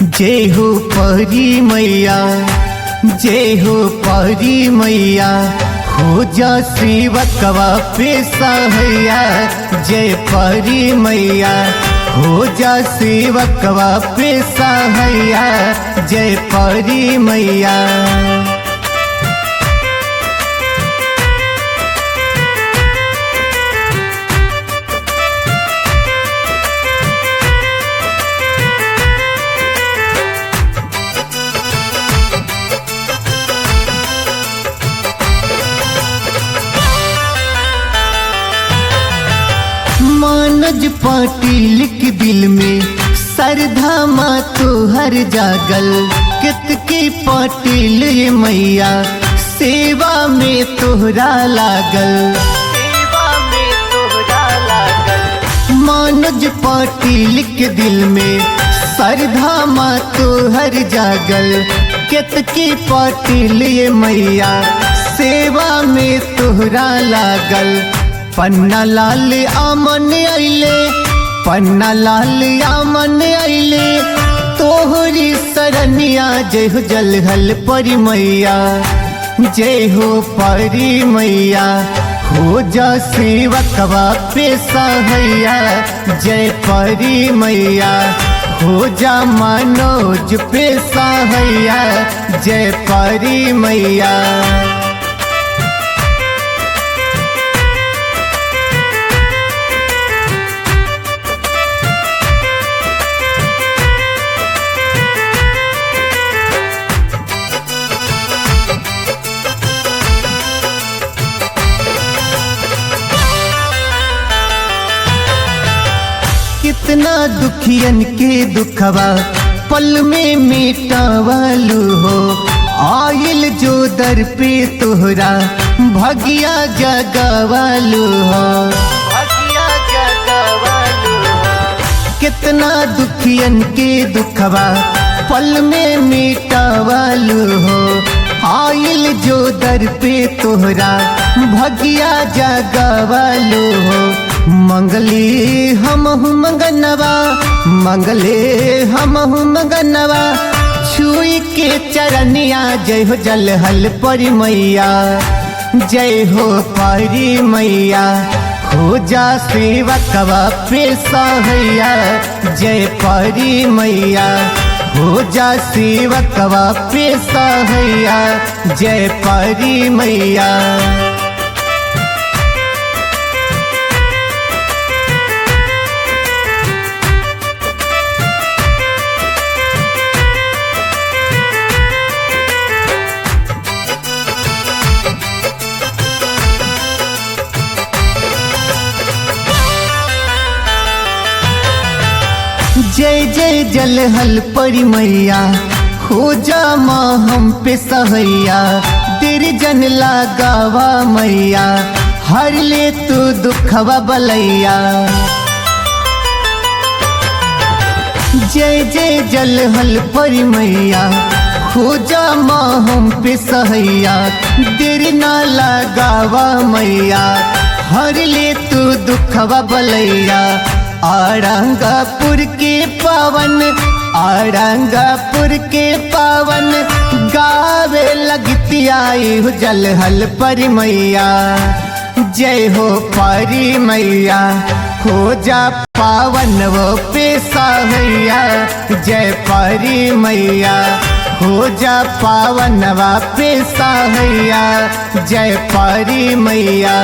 जय हो परी मैया, जय हो परी मैया, हो जा सेवकवा पे सहैया। जय परी मैया, हो जा सेवकवा पे सहैया। जय परी मैया। मनोज पाटिल के दिल में श्रद्धा माँ तोहर जागल। कितकी पाटिल ये मैया सेवा में तोहरा लागल। सेवा में तोहरा लागल। मनोज पाटिल के दिल में श्रद्धा माँ तोहर जागल। कितकी पाटिल ये मैया सेवा में तोहरा लागल। पन्ना लाल आमन आइले, पन्ना लाल आमन आइले, तोहरी सरनिया। जय हो जलहल परी मैया, जय हो परी मैया, हो जा सेवकवा पे सहैया। जय परी मैया, हो जा मनोज पे सहैया। जय परी मैया। कितना दुखियन के दुखवा पल में मिटावलू हो। आयल जो दर पे तोहरा भगिया जगवालू हो। भगिया जगवालू हो। कितना दुखियन के दुखवा पल में मिटावलू हो। आयल जो दर पे तोहरा भगिया जगवालू हो। मंगले हमहु मंगनवा, मंगले हमहु मंगनवा, छुई के चरनिया। जय हो जलहल परी मैया, जय हो परी मैया, हो जा सेवकवा पे सहैया। जय परी मैया, हो जा सेवकवा पे सहैया। जय परी मैया। जय जय जलहल परी मैया, हो जा माँ हम पे सहैया। देर जन लगावा मैया, हर ले तू दुखवा बलैया। जय जय जलहल परी मैया, हो जा माँ हम पे सहैया। देर ना लगावा मैया, हर ले तू दुखवा बलैया। औरंगापुर के पावन, औरंगापुर के पावन, गावे लगती आई हो जलहल परी मैया। जय हो परी मैया, हो जा पावन वो पे सहैया। जय परी मैया, हो जा पावन वा पे सहैया। जय परी मैया।